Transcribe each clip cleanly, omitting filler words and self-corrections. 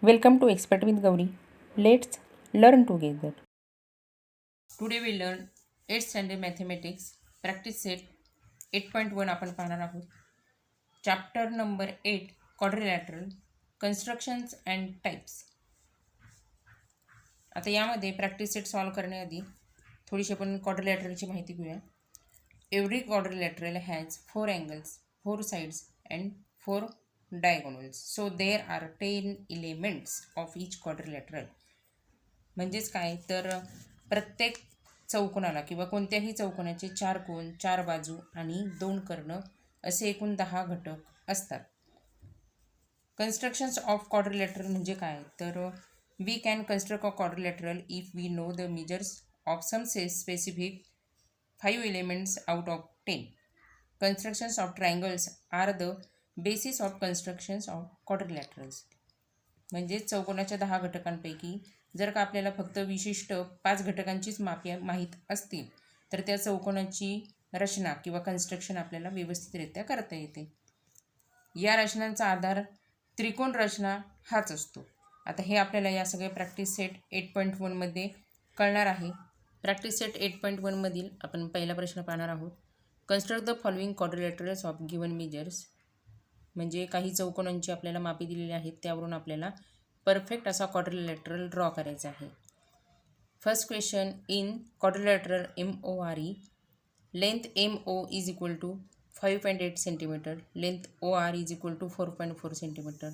Welcome to Expert with Gauri. Let's learn together. Today we learn 8th standard mathematics practice set 8.1 आपण पाहणार आहोत. Chapter number 8 quadrilateral constructions and types. आता यामध्ये practice set solve करण्याआधी थोडीशी आपण quadrilateralची माहिती घेऊया. Every quadrilateral has 4 angles, 4 sides and 4 diagonals. So there are 10 elements of each quadrilateral. म्हणजेच काय तर प्रत्येक चौकोनाला किंवा कोणत्याही चौकोनाचे 4 कोन, 4 बाजू आणि 2 कर्ण असे एकूण 10 घटक असतात. कन्स्ट्रक्शन्स ऑफ क्वाड्रिलॅटरल म्हणजे काय तर we can construct a quadrilateral if we know the measures of some specific 5 elements out of 10. Constructions of triangles are the basis of constructions of quadrilaterals. म्हणजे चौकोनाच्या 10 घटकांपैकी जर का आपल्याला फक्त विशिष्ट 5 घटकांचीच मापे माहीत असतील तर त्या चौकोनाची रचना किंवा कन्स्ट्रक्शन आपल्याला व्यवस्थितरित्या करता येते. या रचनांचा आधार त्रिकोण रचना हाच असतो. आता हे आपल्याला या सगळ्या प्रॅक्टिस सेट 8.1 मध्ये कळणार आहे. प्रॅक्टिस सेट 8.1 मधील आपण पहिला प्रश्न पाहणार आहोत. Construct the following quadrilaterals of given measures. म्हणजे काही चौकोनांची आपल्याला मापे दिलेली आहेत त्यावरून आपल्याला परफेक्ट असा क्वाड्रिलॅटरल ड्रॉ करायचा आहे. First question in quadrilateral MORE length MO is equal to 5.8 centimetre, length OR is equal to 4.4 centimetre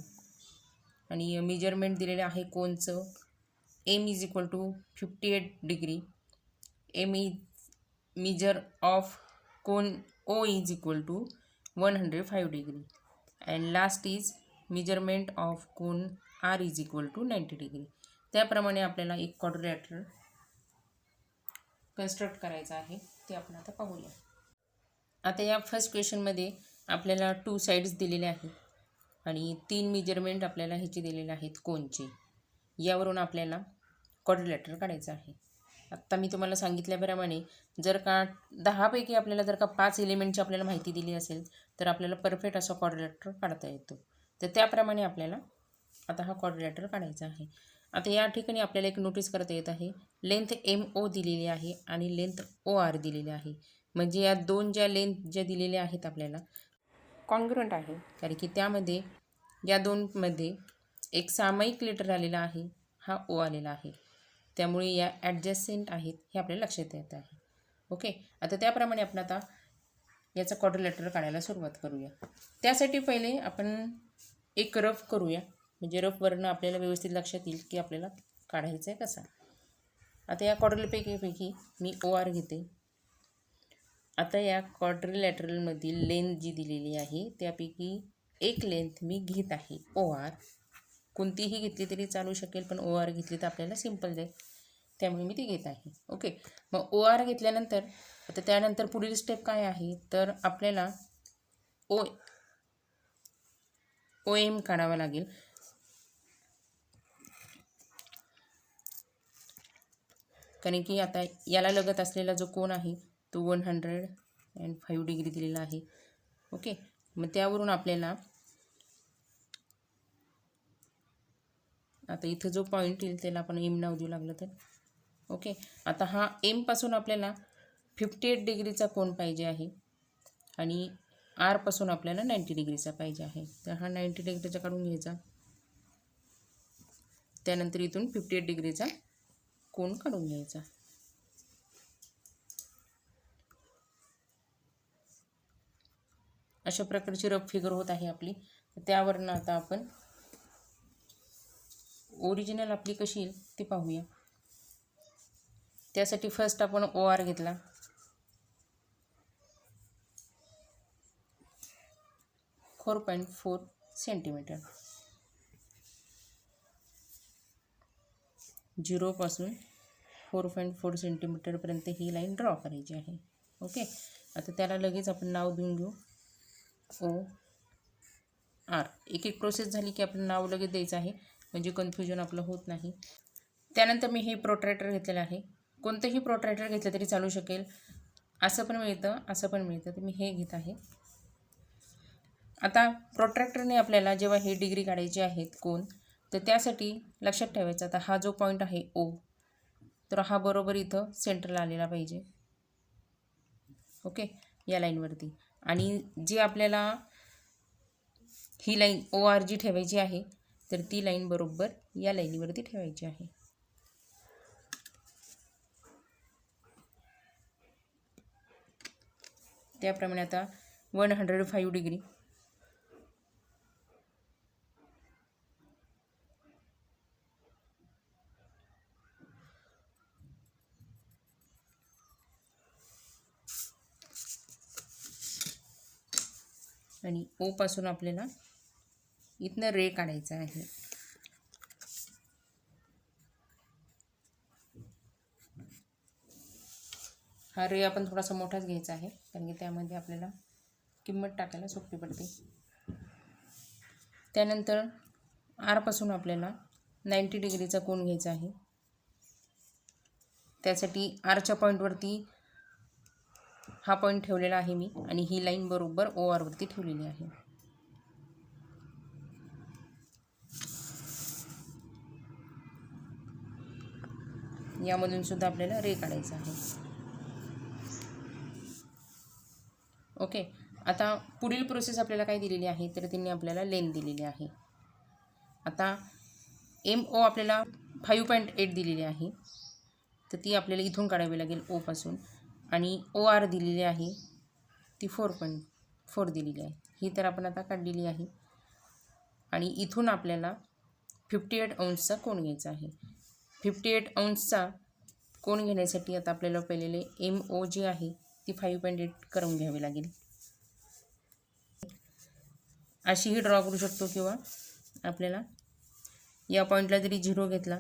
आणि मेजरमेंट दिलेले आहे कोणचं M is equal to 58 degree, M is measure of कोन O is equal to 105 degree and last is measurement of कोन R is equal to 90 degree. त्याप्रमाणे आपल्याला एक quadrilateral construct करायचं आहे ते आपण आता पाहूया. आता या फर्स्ट क्वेश्चनमध्ये आपल्याला 2 साईड्स दिलेले आहेत आणि 3 मेजरमेंट आपल्याला ह्याचे दिलेले आहेत कोनचे. यावरून आपल्याला क्वाड्रिलॅटरल काढायचं आहे. आत्ता मी तुम्हाला सांगितल्याप्रमाणे जर का 10 पैकी आपल्याला जर का 5 एलिमेंटची आपल्याला माहिती दिली असेल तर आपल्याला परफेक्ट असा क्वाड्रिलॅटरल काढता येतो. तर त्याप्रमाणे आपल्याला आता हा क्वाड्रिलॅटरल काढायचा आहे. आता या ठिकाणी आपल्याला एक नोटीस करता येत आहे. लेंथ MO दिलेली आहे आणि लेंथ OR दिलेली आहे. म्हणजे या दोन ज्या लेंथ ज्या दिलेल्या आहेत आपल्याला कॉन्ग्रुएंट आहे, कारण की त्यामध्ये या दोनमध्ये एक सामायिक लेटर आलेला आहे, हा O आलेला आहे. त्यामुळे या ॲडजस्टंट आहेत हे आपल्याला लक्षात येत आहे. ओके, आता त्याप्रमाणे आपण आता याचा क्वाड्रिलॅटरल काढायला सुरुवात करूया. त्यासाठी पहिले आपण एक रफ करूया, म्हणजे रफवरनं आपल्याला व्यवस्थित लक्षात येईल की आपल्याला काढायचं आहे कसा. आता या क्वाड्रिलॅटरलपैकी मी OR घेते. आता या क्वाड्रिलॅटरलमधील लेंथ जी दिलेली आहे त्यापैकी एक लेंथ मी घेत आहे OR. कोणतीही घेतली तरी चालू शकेल, पण OR घेतली तर आपल्याला सिंपल जाईल, त्यामुळे मी ती घेत आहे. ओके, मग OR घेतल्यानंतर आता त्यानंतर पुढील स्टेप काय आहे तर आपल्याला OM काढावा लागेल. कारण की आता याला लगत असलेला जो कोन आहे तो 105 डिग्री दिलेला आहे. ओके, मग त्यावरून आपल्याला आता इथं जो पॉईंट येईल त्याला आपण M नाव देऊ लागलं तर. ओके, आता हा M पासून आपल्याला 58 डिग्रीचा कोन पाहिजे आहे आणि R पासून आपल्याला 90 डिग्रीचा पाहिजे आहे. तर हा 90 डिग्रीचा काढून घ्यायचा. त्यानंतर इथून 58 डिग्रीचा कोन काढून घ्यायचा. अशा प्रकारची रफ फिगर होत आहे आपली. त्यावरनं आता आपण ओरिजिनल आपली कशी येईल ते पाहूया. त्यासाठी फर्स्ट आपण OR घेतला. .4 सेंटीमीटर. 0 पासून 4.4 सेंटीमीटरपर्यंत ही लाईन ड्रॉ करायची आहे. ओके, आता त्याला लगेच आपण नाव देऊन घेऊ OR. एक एक प्रोसेस झाली की आपण नाव लगेच द्यायचं आहे, म्हणजे कन्फ्युजन आपलं होत नाही. त्यानंतर मी हे प्रोट्रॅक्टर घेतलेलं आहे. कोणतंही प्रोट्रॅक्टर घेतलं तरी चालू शकेल, असं पण मिळतं असं पण मिळतं, तर मी हे घेत आहे. आता प्रोट्रॅक्टरने आपल्याला जेव्हा हे डिग्री काढायची आहेत कोन तर त्यासाठी लक्षात ठेवायचं, आता हा जो पॉईंट आहे ओ, तर हा बरोबर इथं सेंटरला आलेला पाहिजे. ओके, या लाईनवरती. आणि जी आपल्याला ही लाईन ओ आर जी ठेवायची आहे, तर ती लाईन बरोबर या लाईनीवरती ठेवायची आहे. त्याप्रमाणे आता 105 डिग्री आणि ओ पासून आपल्याला इथनं रे काढायचा आहे. हा रे आपण थोडासा मोठाच घ्यायचा आहे, कारण की त्यामध्ये आपल्याला किंमत टाकायला सोपी पडते. त्यानंतर आरपासून आपल्याला 90 डिग्रीचा कोन घ्यायचा आहे. त्यासाठी आरच्या पॉईंटवरती हा पॉईंट ठेवलेला आहे मी, आणि ही लाईन बरोबर ओ आरवरती ठेवलेली आहे. यामधून सुद्धा आपल्याला रे काढायचा आहे. ओके, आता पुढील प्रोसेस आपल्याला काय दिलेली आहे, तर त्यांनी आपल्याला लेंथ दिलेली आहे. आता एम ओ आपल्याला 5.8 दिलेली आहे, तर ती आपल्याला इथून काढावी लागेल ओपासून. आणि ओ आर दिलेली आहे ती 4.4 दिलेली आहे, ही तर आपण आता काढलेली आहे. आणि इथून आपल्याला 58 अंशचा कोन घ्यायचा आहे. 58 अंशचा कोन घेण्यासाठी आता आपल्याला पहिले एम ओ जी आहे ती 5.8 करून घ्यावी लागेल. अशीही ड्रॉ करू शकतो, किंवा आपल्याला या पॉईंटला जरी 0 घेतला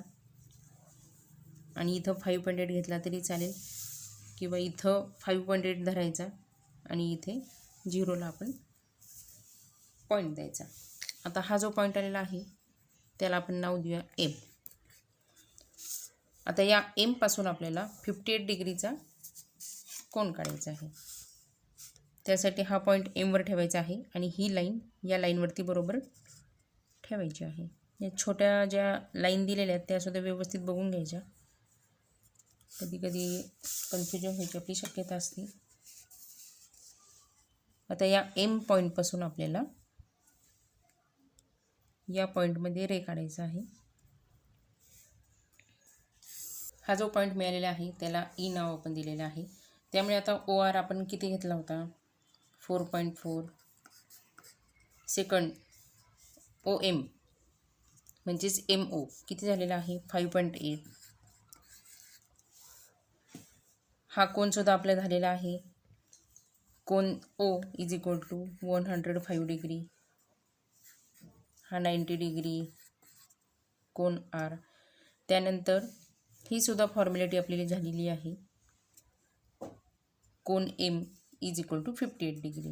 आणि इथं 5.8 घेतला तरी चालेल, किंवा इथं 5.8 धरायचा आणि इथे 0ला आपण पॉईंट द्यायचा. आता हा जो पॉईंट आलेला आहे त्याला आपण नाव देऊया एम. आता या एमपासून आपल्याला 58 डिग्रीचा कोन काढायचा आहे. त्यासाठी हा पॉईंट एमवर ठेवायचा आहे आणि ही लाईन या लाईनवरती बरोबर ठेवायची आहे. या छोट्या ज्या लाईन दिलेल्या आहेत त्यासुद्धा व्यवस्थित बघून घ्यायच्या, कधी कधी कन्फ्युजन व्हायची आपली शक्यता असते. आता या एम पॉईंटपासून आपल्याला या पॉईंटमध्ये रे काढायचा आहे. हा जो पॉईंट मिळालेला आहे त्याला ई नाव आपण दिलेलं आहे. त्यामुळे आता ओ आर आपण किती घेतला होता, 4.4. सेकंड ओ एम म्हणजेच एम ओ किती झालेला आहे, 5.8. हा कोनसुद्धा आपला झालेला आहे. कोन O is equal to 105 degree. हा 90 डिग्री कोन आर. त्यानंतर ही सुद्धा फॉर्म्युलेटी आपल्याला झालेली आहे. कोन M is equal to 58 degree.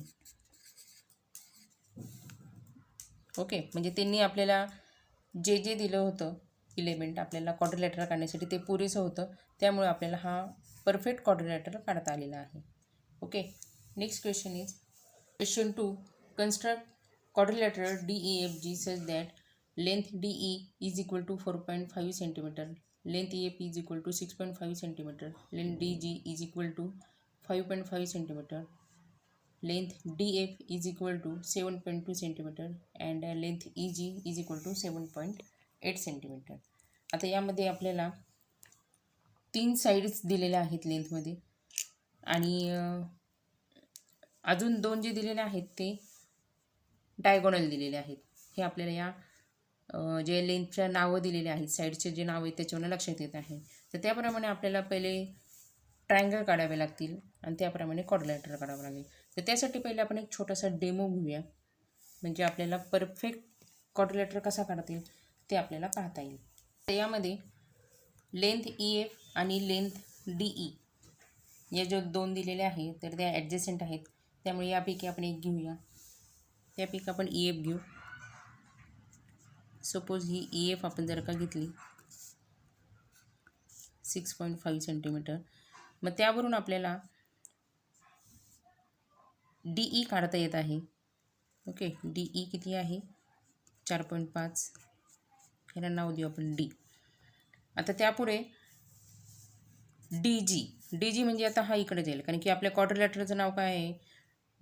Okay, म्हणजे त्यांनी आपल्याला जे जे दिलं होतं इलेमेंट आपल्याला क्वाड्रिलॅटरल काढण्यासाठी ते पुरेसं होतं. त्यामुळे आपल्याला हा परफेक्ट क्वाड्रिलॅटरल काढता आलेला आहे. Okay, next question is question 2. Construct quadrilateral DEFG such that length DE is equal to 4.5 centimetre, length EF is equal to 6.5 centimetre, length DG is equal to 5.5 centimetre, length DF is equal to 7.2 centimeter and length EG is equal to 7.8 centimeter. आता यामध्ये आपल्याला 3 sides दिलेल्या आहेत लेंथमध्ये, आणि अजून 2 जे दिलेले आहेत ते डायगोनल दिलेले आहेत. हे आपल्याला या जे लेंथच्या नावं दिलेले आहेत, साईडचे जे नाव आहेत त्याच्यावरून लक्षात येत आहे. तर त्याप्रमाणे आपल्याला पहिले ट्रायंगल काढावे लागतील आणि त्याप्रमाणे क्वाड्रिलॅटरल काढावं लागेल. तर त्यासाठी पहिले आपण एक छोटासा डेमो घेऊया, म्हणजे आपल्याला परफेक्ट क्वाड्रिलॅटरल कसा काढता येईल ते आपल्याला पाहता येईल. तर यामध्ये लेंथ EF आणि लेंथ DE या जो 2 दिलेले आहेत तर त्या ॲडजसेंट आहेत. त्यामुळे यापैकी आपण एक घेऊया. त्यापैकी आपण EF घेऊ. सपोज ही EF आपण जर का घेतली 6.5 सेंटीमीटर, मग त्यावरून आपल्याला DE काढता येत आहे. ओके, DE किती आहे, 4.5. ह्याला नाव देऊ आपण डी. आता त्यापुढे डी जी म्हणजे आता हा इकडे जाईल, कारण की आपल्या क्वाड्रिलॅटरलचं नाव काय आहे,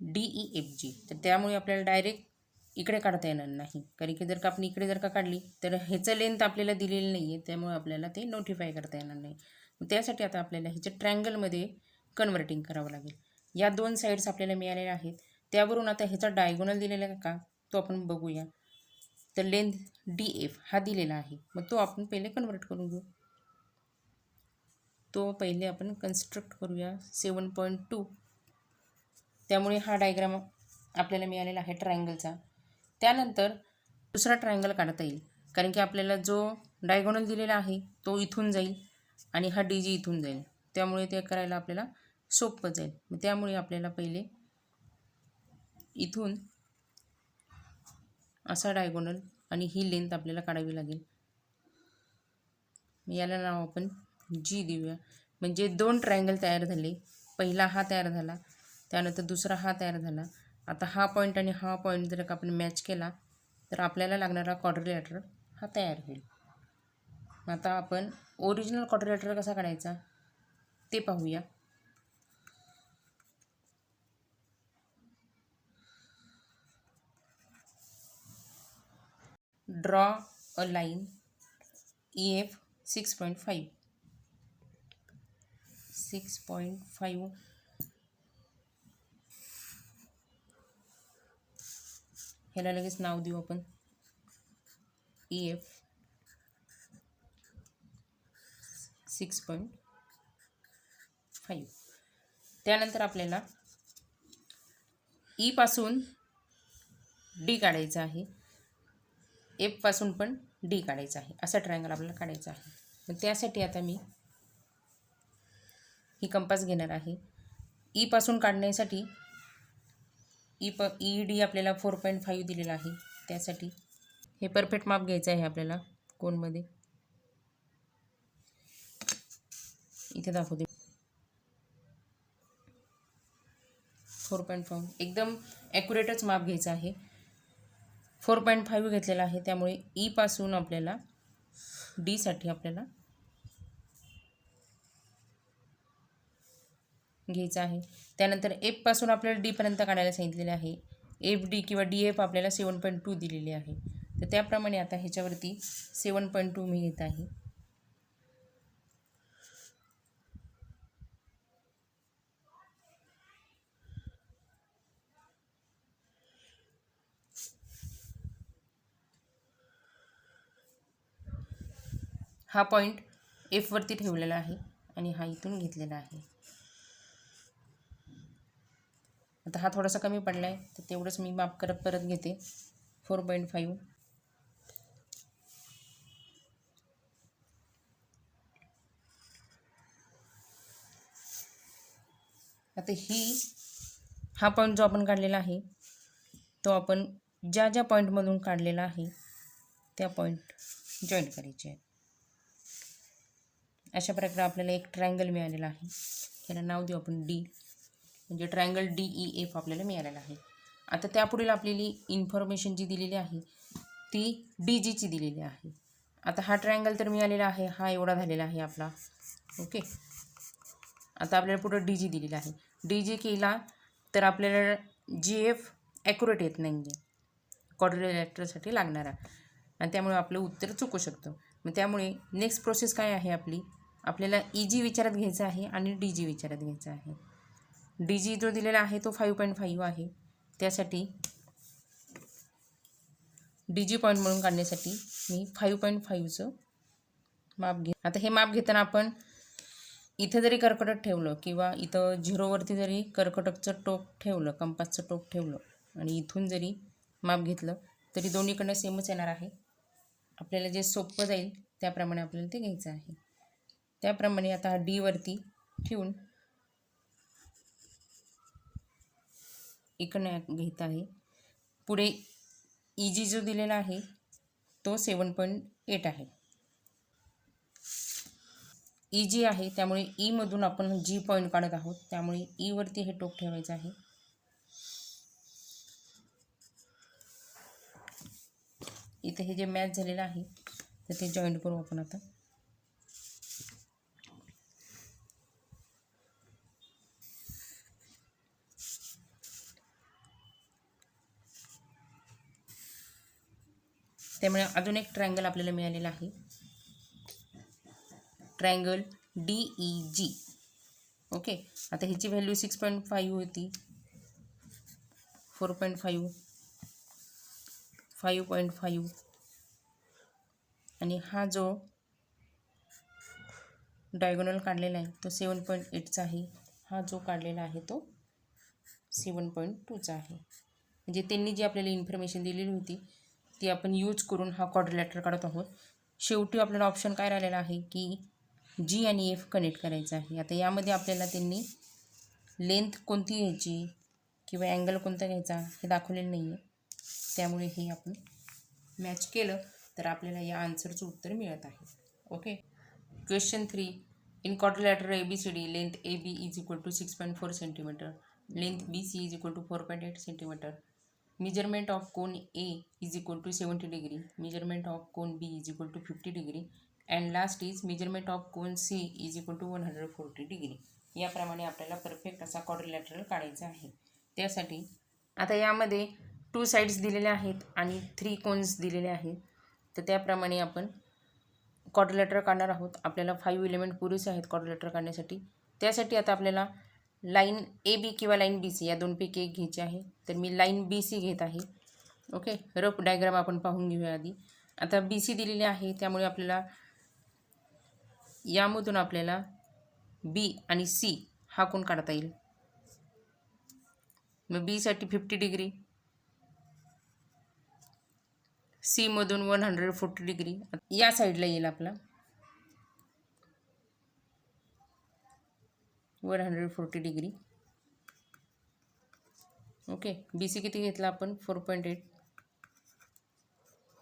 DEFG. तर त्यामुळे आपल्याला डायरेक्ट इकडे काढता येणार नाही, कारण की जर का आपण इकडे जर का काढली तर ह्याचं लेंथ आपल्याला दिलेलं नाही आहे, त्यामुळे आपल्याला ते नोटिफाय करता येणार नाही. त्यासाठी आता आपल्याला ह्याच्या ट्रायंगलमध्ये कन्वर्टिंग करावं लागेल. या 2 साईड्स आपल्याला मिळालेल्या आहेत. त्यावरून आता ह्याचा डायगोनल दिलेला आहे का तो आपण बघूया. तर लेंथ DF हा दिलेला आहे, मग तो आपण पहिले कन्वर्ट करून घेऊ. तो पहिले आपण कन्स्ट्रक्ट करूया 7.2. त्यामुळे हा डायग्राम आपल्याला मिळालेला आहे ट्रायंगलचा. त्यानंतर दुसरा ट्रायंगल काढता येईल, कारण की आपल्याला जो डायगोनल दिलेला आहे तो इथून जाईल आणि हा DG इथून जाईल, त्यामुळे ते करायला आपल्याला सोपं जाईल. मग त्यामुळे आपल्याला पहिले इथून असा डायगोनल आणि ही लेंथ आपल्याला काढावी लागेल. याला नाव आपण G देऊया. म्हणजे 2 ट्रायंगल तयार झाले. पहिला हा तयार झाला, त्यानंतर दुसरा हा तयार झाला. आता हा पॉईंट आणि हा पॉईंट जर का आपण मॅच केला तर आपल्याला लागणारा क्वाड्रिलॅटरल हा तयार होईल. आता आपण ओरिजिनल क्वाड्रिलॅटरल कसा काढायचा ते पाहूया. Draw a line EF 6.5. ह्याला लगेच नाव देऊ आपण EF 6.5. त्यानंतर आपल्याला E पासून D काढायचं आहे, F पासून पण D काढायचं आहे. असा ट्रायंगल आपल्याला काढायचा आहे. तर त्यासाठी आता मी ही कंपास घेणार आहे. E पासून काढण्यासाठी ED आपल्याला 4.5 दिलेला आहे. त्यासाठी हे परफेक्ट माप घ्यायचं आहे आपल्याला कोनमध्ये. इथे दाखवते 4.5 एकदम ॲक्युरेटच माप घ्यायचं आहे. 4.5 घेतलेला आहे, त्यामुळे E पासून आपल्याला D साठी आपल्याला घ्यायचं आहे. त्यानंतर F पासून आपल्याला D पर्यंत काढायला सांगितलेले आहे. FD किंवा DF आपल्याला 7.2 दिलेले आहे. तर त्याप्रमाणे आता ह्याच्यावरती 7.2 मी घेत आहे. हा पॉईंट F वरती ठेवलेला आहे आणि हा इथून घेतलेला आहे. आता हा थोडासा कमी पडला आहे, तर तेवढंच मी माप करत परत घेते 4.5. आता हा पॉईंट जो आपण काढलेला आहे तो आपण ज्या ज्या पॉईंटमधून काढलेला आहे त्या पॉईंट जॉईन करायचे आहे. अशा प्रकारे आपल्याला एक ट्रायंगल मिळालेला आहे. त्याला नाव देऊ आपण D, म्हणजे ट्रायंगल DEF आपल्याला मिळालेला आहे. आता त्यापुढील आपल्याला इन्फॉर्मेशन जी दिलेली आहे ती DGची दिलेली आहे. आता हा ट्रायंगल तर मिळालेला आहे, हा एवढा झालेला आहे आपला. ओके, आता आपल्याला पुढं DG दिलेला आहे. DG केला तर आपल्याला GF ॲक्युरेट येत नाही आहे क्वाड्रिलॅटरलसाठी लागणारा, आणि त्यामुळे आपलं उत्तर चुकू शकतं. मग त्यामुळे नेक्स्ट प्रोसेस काय आहे आपली, आपल्याला EG विचारात घ्यायचा आहे आणि DG विचारात घ्यायचा आहे. DG जो दिलेला आहे तो 5.5 आहे. त्यासाठी DG पॉईंट म्हणून काढण्यासाठी मी 5.5चं माप घे. आता हे माप घेताना आपण इथं जरी कर्कटक ठेवलं किंवा इथं 0वरती जरी कर्कटकचं टोक ठेवलं, कंपासचं टोक ठेवलं आणि इथून जरी माप घेतलं तरी दोन्हीकडनं सेमच येणार आहे. आपल्याला जे सोपं जाईल त्याप्रमाणे आपल्याला ते घ्यायचं आहे. त्याप्रमाणे आता हा D वरती ठेवून इकडनं घेत आहे. पुढे EG जो दिलेला आहे तो 7.8 आहे. EG आहे त्यामुळे E मधून आपण G पॉईंट काढत आहोत, त्यामुळे E वरती हे टोक ठेवायचं आहे. इथे हे जे मॅच झालेलं आहे तर ते जॉईंट करू आपण आता. त्यामुळे अजून एक ट्रायंगल आपल्याला मिळालेला आहे, ट्रायंगल DEG. ओके, आता ह्याची व्हॅल्यू 6.5 होती, 4.5, 5.5 आणि हा जो डायगोनल काढलेला आहे तो 7.8चा आहे. हा जो काढलेला आहे तो 7.2चा आहे. म्हणजे त्यांनी जी आपल्याला इन्फॉर्मेशन दिलेली होती ती आपण यूज करून हा क्वाड्रिलॅटरल काढत आहोत. शेवटी आपल्याला ऑप्शन काय राहिलेला आहे की G आणि F कनेक्ट करायचं आहे. आता यामध्ये आपल्याला त्यांनी लेंथ कोणती घ्यायची किंवा अँगल कोणता घ्यायचा हे दाखवलेलं नाही आहे. त्यामुळे हे आपण मॅच केलं तर आपल्याला या आन्सरचं उत्तर मिळत आहे. Okay. Question 3. In quadrilateral ABCD, length AB is equal to 6.4 cm, length BC is equal to 4.8 cm, measurement of cone A is equal to 70 degree, measurement of cone B is equal to 50 degree, and last is measurement of cone C is equal to 140 degree. याप्रमाणे आपल्याला perfect असा quadrilateral काढायचा आहे. त्यासाठी आता यामध्ये 2 sides दिलेल्या आहेत आणि 3 कोन्स दिलेले आहेत. तर त्याप्रमाणे आपण क्वाड्रिलॅटरल काढणार आहोत. आपल्याला 5 एलिमेंट पुरेसे आहेत क्वाड्रिलॅटरल काढण्यासाठी. त्यासाठी आता आपल्याला लाईन AB किंवा लाईन BC या दोनपैकी एक घ्यायची आहे. तर मी लाईन BC घेत आहे. ओके, रफ डायग्राम आपण पाहून घेऊया आधी. आता BC दिलेली आहे त्यामुळे आपल्याला यामधून आपल्याला B आणि C हा कोन काढता येईल. मग B साठी 50 डिग्री, C मधून 140 डिग्री या साईडला येईल आपला 140 डिग्री. ओके, BC किती घेतला आपण 4.8,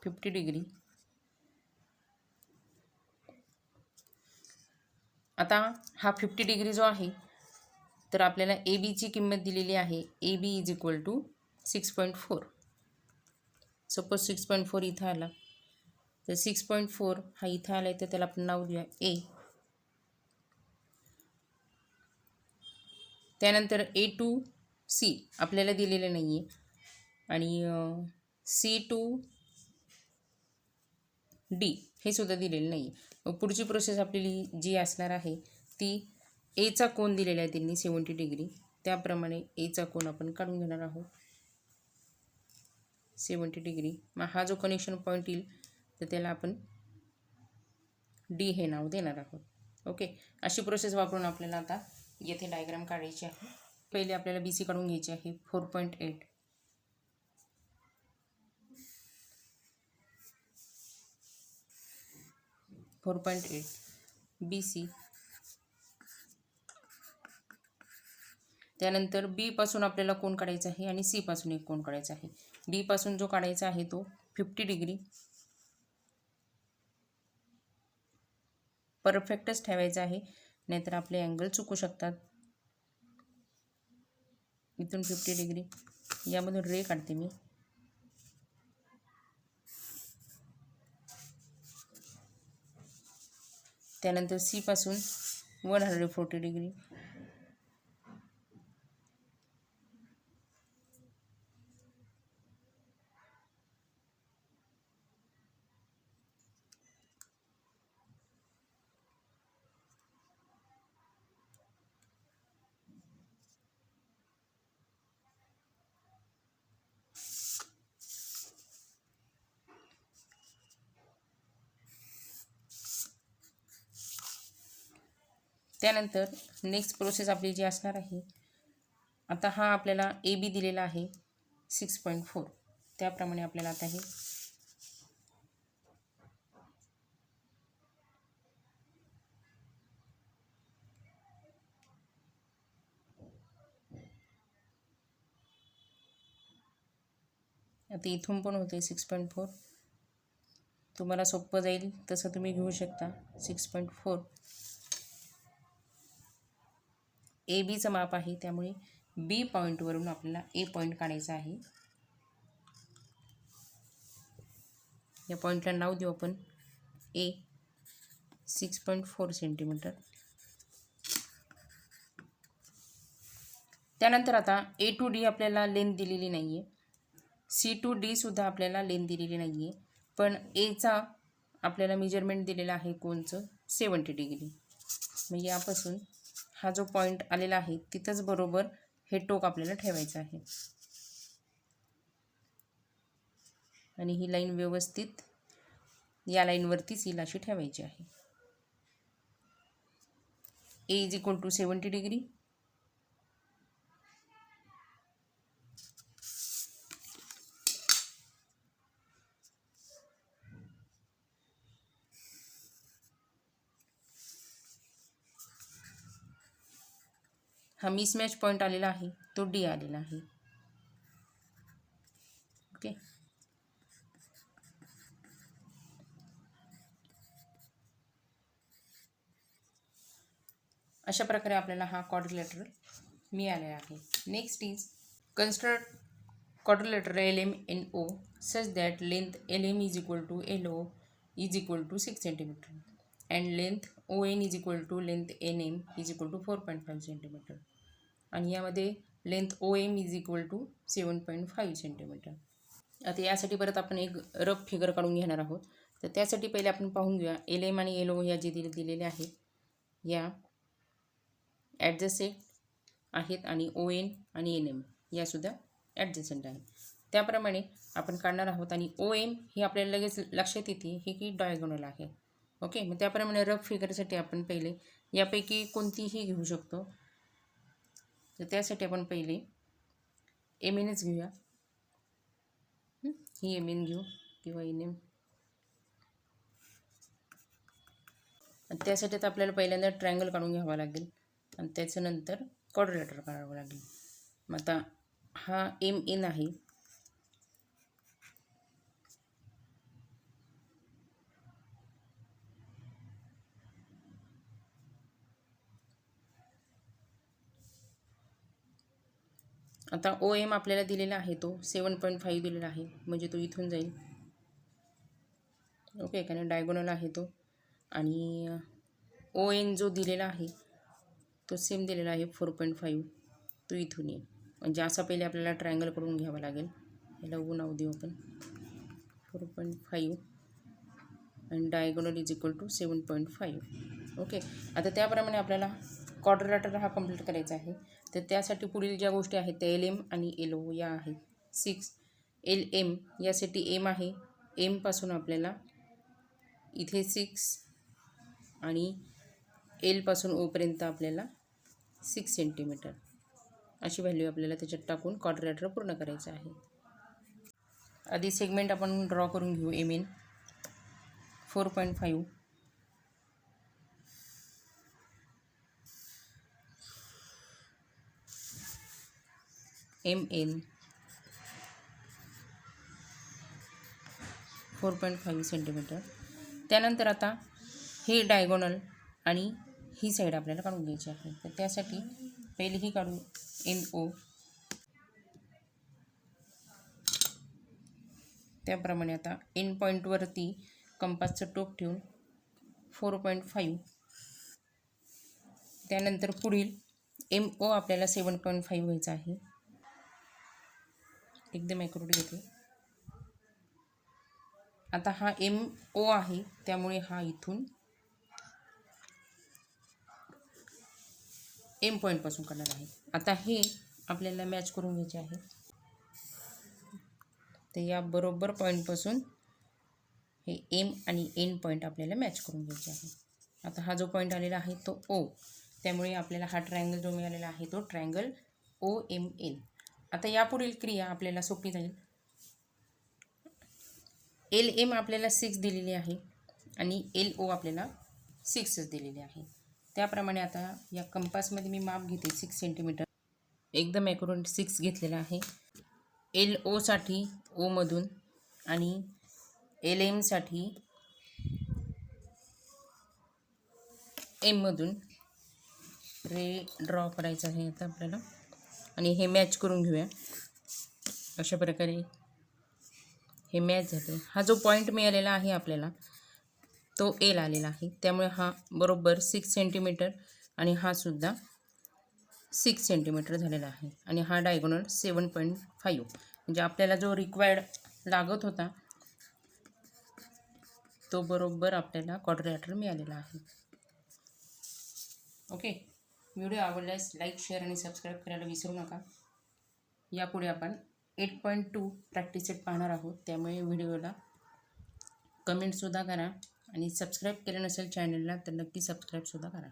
50 डिग्री. आता हा 50 डिग्री जो आहे तर आपल्याला AB ची किंमत दिलेली आहे. AB is equal to 6.4. Suppose 6.4 इथं आला तर 6.4 हा इथं आला तर त्याला आपण नाव देऊया A. त्यानंतर A टू C आपल्याला दिलेलं नाही आहे आणि C टू D हे सुद्धा दिलेलं नाही आहे. पुढची प्रोसेस आपली जी असणार आहे ती Aचा कोन दिलेला आहे त्यांनी 70 डिग्री. त्याप्रमाणे Aचा कोन आपण काढून घेणार आहोत 70 डिग्री. मग हा जो कनेक्शन पॉईंट येईल तर त्याला आपण D हे नाव देणार आहोत. ओके, अशी प्रोसेस वापरून आपल्याला आता येथे डायग्राम काढायची आहे. पहिले आपल्याला BC काढून घ्यायची आहे 4.8. BC. त्यानंतर B पासून आपल्याला कोन काढायचा आहे आणि C पासून एक कोन काढायचा आहे. B पासून जो काढायचा आहे तो 50 डिग्री परफेक्टच ठेवायचा आहे, नाहीतर आपले अँगल चुकू शकतात. इथून 50 डिग्री यामधून रे काढते मी. त्यानंतर C पासून 140 डिग्री. त्यानंतर नेक्स्ट प्रोसेस आपली जी असणार आहे, आता हा आपल्याला AB दिलेला आहे 6.4. त्याप्रमाणे आपल्याला आता हे आता इथून पण होते 6.4. तुम्हाला सोपं जाईल तसं तुम्ही घेऊ शकता. 6.4 ABचं माप आहे त्यामुळे B पॉईंटवरून आपल्याला A पॉईंट काढायचा आहे. या पॉईंटला नाव देऊ आपण ए 6.4 सेंटीमीटर. त्यानंतर आता ए टू डी आपल्याला लेंथ दिलेली नाही आहे, सी टू डी सुद्धा आपल्याला लेंथ दिलेली नाही आहे, पण एचा आपल्याला मेजरमेंट दिलेला आहे कोणचं 70 डिग्री. मग यापासून हा जो पॉईंट आलेला आहे तिथंच बरोबर हे टोक आपल्याला ठेवायचं आहे आणि ही लाईन व्यवस्थित या लाईनवरतीच हिला अशी ठेवायची आहे. ए इज इक्वल टू 70 डिग्री. हा मिसमॅच पॉईंट आलेला आहे तो डी आलेला आहे. ओके. अशा प्रकारे आपल्याला हा क्वाड्रिलॅटरल मिळालेला आहे. Next is construct quadrilateral LMNO such that length LM is equal to LO is equal to 6 cm and length ON is equal to length NM is equal to 4.5 cm आणि यामध्ये length OM is equal to 7.5 cm. आता यासाठी परत आपण एक rough figure काढून घेणार आहोत. तर त्यासाठी पहिले आपण पाहून घेऊया LM आणि LO या जे दिलेले आहेत या ॲडजसेंट आहेत आणि ON आणि NM यासुद्धा ॲडजसेंट आहे. त्याप्रमाणे आपण काढणार आहोत आणि OM ही आपल्याला लगेच लक्षात येते हे की डायगोनल आहे. ओके. मग त्याप्रमाणे रफ फिगरसाठी आपण पहिले यापैकी कोणतीही घेऊ शकतो. तर त्यासाठी आपण पहिले MNच घेऊया. ही MN घेऊ किंवा NM. त्यासाठी तर आपल्याला पहिल्यांदा ट्रायंगल काढून घ्यावा लागेल आणि त्याच्यानंतर क्वाड्रिलॅटरल काढावं लागेल. मग आता हा MN आहे. आता OM आपल्याला दिलेला आहे तो 7.5 दिलेला आहे म्हणजे तो इथून जाईल. ओके. कारण डायगोनल आहे तो. आणि ON जो दिलेला आहे तो सेम दिलेला आहे 4.5 तो इथून येईल. म्हणजे असा पहिले आपल्याला ट्रायंगल करून घ्यावा लागेल. याला O नाव देऊ आपण 4.5 आणि diagonal is equal to 7.5. Okay. आता त्याप्रमाणे आपल्याला क्वाड्रिलॅटरल हा कंप्लीट करायचा आहे. तर त्यासाठी पुढील ज्या गोष्टी आहेत त्या LM आणि LO या आहेत. 6 LM यासाठी M आहे. M पासून आपल्याला इथे 6 आणि L पासून O पर्यंत आपल्याला 6 सेंटीमीटर अशी व्हॅल्यू आपल्याला त्याच्यात टाकून क्वाड्रिलॅटरल पूर्ण करायचं आहे. आधी सेगमेंट आपण ड्रॉ करून घेऊ. MN 4.5 MN 4.5 centimetre. त्यानंतर आता हे डायगोनल आणि ही साईड आपल्याला काढून घ्यायची आहे. तर त्यासाठी पहिले ही काढू NO. त्याप्रमाणे आता एन पॉईंटवरती कंपासचं टोक ठेवून 4.5. त्यानंतर पुढील MO आपल्याला 7.5 व्हायचं आहे. एकदम ॲक्युरेट घेते. आता हा MO आहे त्यामुळे हा इथून M पॉईंटपासून करणार आहे. आता हे आपल्याला मॅच करून घ्यायचे आहे. तर या बरोबर पॉईंटपासून हे M आणि N पॉईंट आपल्याला मॅच करून घ्यायचे आहे. आता हा जो पॉईंट आलेला आहे तो O. त्यामुळे आपल्याला हा ट्रायंगल जो मिळालेला आहे तो ट्रायंगल OMN. आता यापुढील क्रिया आपल्याला सोपी जाईल. LM आपल्याला 6 दिलेली आहे आणि LO आपल्याला 6च दिलेली आहे. त्याप्रमाणे आता या कंपासमध्ये मी माप घेते 6 सेंटीमीटर. एकदम ॲक्युरेट 6 घेतलेला आहे. LO साठी O मधून आणि LM साठी M मधून रे ड्रॉ करायचं आहे आता आपल्याला आणि हे मॅच करून घेऊया. अशा प्रकारे हे मॅच झाले. हा जो पॉईंट मिळालेला आहे आपल्याला तो एल आलेला आहे. त्यामुळे हा बरोबर 6 सेंटीमीटर आणि हा सुद्धा 6 सेंटीमीटर झालेला आहे. आणि हा डायगोनल 7.5 म्हणजे आपल्याला जो रिक्वायर्ड लागत होता तो बरोबर आपल्याला क्वाड्रिलॅटरल मिळालेला आहे. ओके, व्हिडिओ आवडल्यास लाईक, शेअर आणि सबस्क्राईब करायला विसरू नका. यापुढे आपण 8.2 प्रॅक्टिस सेट पाहणार आहोत. त्यामुळे व्हिडिओला कमेंटसुद्धा करा आणि सबस्क्राईब केलं नसेल चॅनलला तर नक्की सबस्क्राईबसुद्धा करा.